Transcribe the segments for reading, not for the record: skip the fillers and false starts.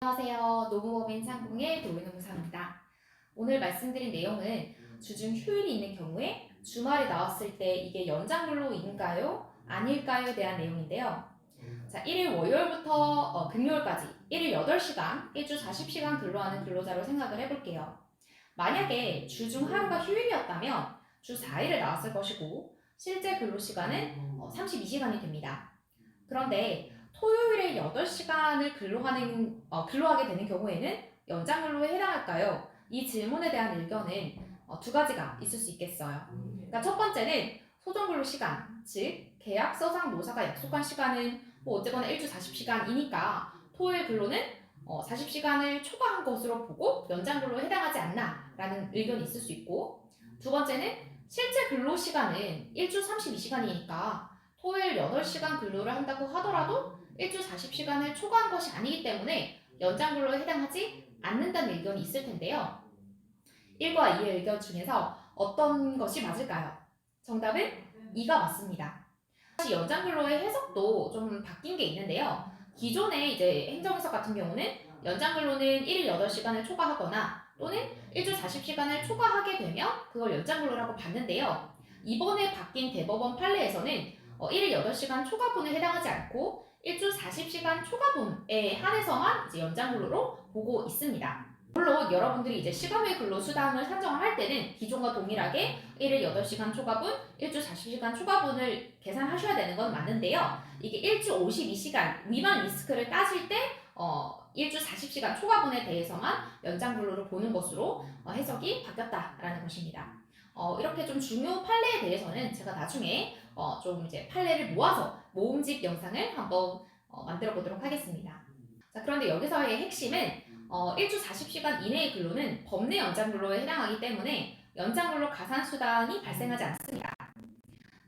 안녕하세요. 노무법인 상공의 노인홍사입니다. 오늘 말씀드린 내용은 주중 휴일이 있는 경우에 주말에 나왔을 때 이게 연장근로인가요? 아닐까요?에 대한 내용인데요. 자, 1일 월요일부터 금요일까지 1일 8시간, 1주 40시간 근로하는 근로자로 생각을 해볼게요. 만약에 주중 하루가 휴일이었다면 주 4일을 나왔을 것이고 실제 근로시간은 32시간이 됩니다. 그런데 토요일에 8시간을 근로하게 되는 경우에는 연장근로에 해당할까요? 이 질문에 대한 의견은 두 가지가 있을 수 있겠어요. 그러니까 첫 번째는 소정근로 시간, 즉 계약서상 노사가 약속한 시간은 어쨌거나 1주 40시간이니까 토요일 근로는 40시간을 초과한 것으로 보고 연장근로에 해당하지 않나라는 의견이 있을 수 있고, 두 번째는 실제 근로시간은 1주 32시간이니까 토요일 8시간 근로를 한다고 하더라도 1주 40시간을 초과한 것이 아니기 때문에 연장근로에 해당하지 않는다는 의견이 있을 텐데요. 1과 2의 의견 중에서 어떤 것이 맞을까요? 정답은 2가 맞습니다. 사실 연장근로의 해석도 좀 바뀐 게 있는데요. 기존에 이제 행정해석 같은 경우는 연장근로는 1일 8시간을 초과하거나 또는 1주 40시간을 초과하게 되면 그걸 연장근로라고 봤는데요. 이번에 바뀐 대법원 판례에서는 1일 8시간 초과분에 해당하지 않고 1주 40시간 초과분에 한해서만 이제 연장근로로 보고 있습니다. 물론 여러분들이 이제 시간외 근로 수당을 산정을 할 때는 기존과 동일하게 1일 8시간 초과분, 1주 40시간 초과분을 계산하셔야 되는 건 맞는데요. 이게 1주 52시간 위반 리스크를 따질 때 1주 40시간 초과분에 대해서만 연장근로를 보는 것으로 해석이 바뀌었다라는 것입니다. 이렇게 좀 중요 판례에 대해서는 제가 나중에 좀 이제 판례를 모아서 모음집 영상을 한번 만들어 보도록 하겠습니다. 자, 그런데 여기서의 핵심은 1주 40시간 이내의 근로는 법내 연장근로에 해당하기 때문에 연장근로 가산수당이 발생하지 않습니다.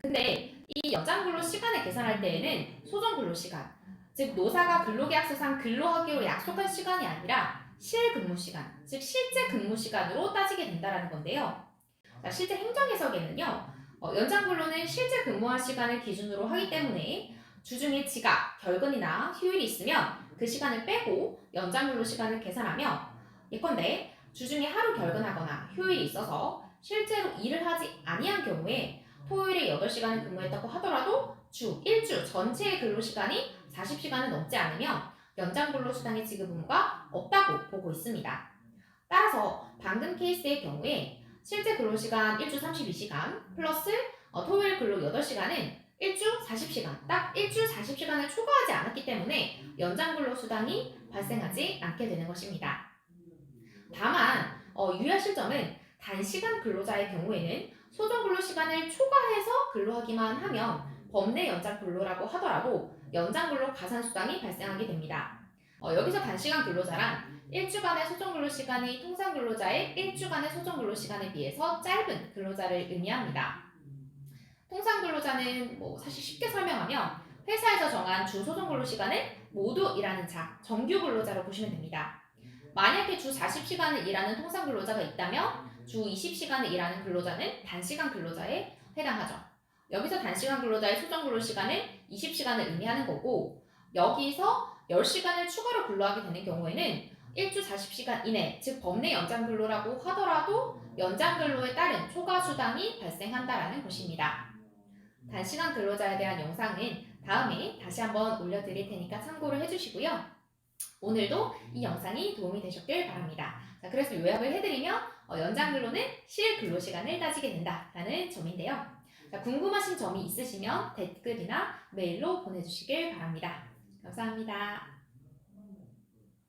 근데 이 연장근로 시간을 계산할 때에는 소정근로시간, 즉 노사가 근로계약서상 근로하기로 약속한 시간이 아니라 실근무시간, 즉 실제 근무시간으로 따지게 된다는 건데요. 자, 실제 행정해석에는요, 연장근로는 실제 근무한 시간을 기준으로 하기 때문에 주중에 지각, 결근이나 휴일이 있으면 그 시간을 빼고 연장근로 시간을 계산하며, 예컨대 주중에 하루 결근하거나 휴일이 있어서 실제로 일을 하지 아니한 경우에 토요일에 8시간을 근무했다고 하더라도 주 1주 전체의 근로시간이 40시간을 넘지 않으면 연장근로수당의 지급 의무가 없다고 보고 있습니다. 따라서 방금 케이스의 경우에 실제 근로시간 1주 32시간 플러스 토요일 근로 8시간은 1주 40시간, 딱 1주 40시간을 초과하지 않았기 때문에 연장근로수당이 발생하지 않게 되는 것입니다. 다만 유의하실 점은 단시간 근로자의 경우에는 소정근로시간을 초과해서 근로하기만 하면 법내 연장근로라고 하더라도 연장근로 가산수당이 발생하게 됩니다. 여기서 단시간 근로자란 1주간의 소정근로시간이 통상근로자의 1주간의 소정근로시간에 비해서 짧은 근로자를 의미합니다. 통상근로자는 사실 쉽게 설명하면 회사에서 정한 주 소정근로시간을 모두 일하는 자, 정규근로자로 보시면 됩니다. 만약에 주 40시간을 일하는 통상근로자가 있다면 주 20시간을 일하는 근로자는 단시간 근로자에 해당하죠. 여기서 단시간 근로자의 소정근로시간은 20시간을 의미하는 거고, 여기서 10시간을 추가로 근로하게 되는 경우에는 1주 40시간 이내, 즉 법내 연장근로라고 하더라도 연장근로에 따른 초과수당이 발생한다라는 것입니다. 단시간 근로자에 대한 영상은 다음에 다시 한번 올려드릴 테니까 참고를 해주시고요. 오늘도 이 영상이 도움이 되셨길 바랍니다. 자, 그래서 요약을 해드리면 연장근로는 실근로시간을 따지게 된다라는 점인데요. 자, 궁금하신 점이 있으시면 댓글이나 메일로 보내주시길 바랍니다. 감사합니다.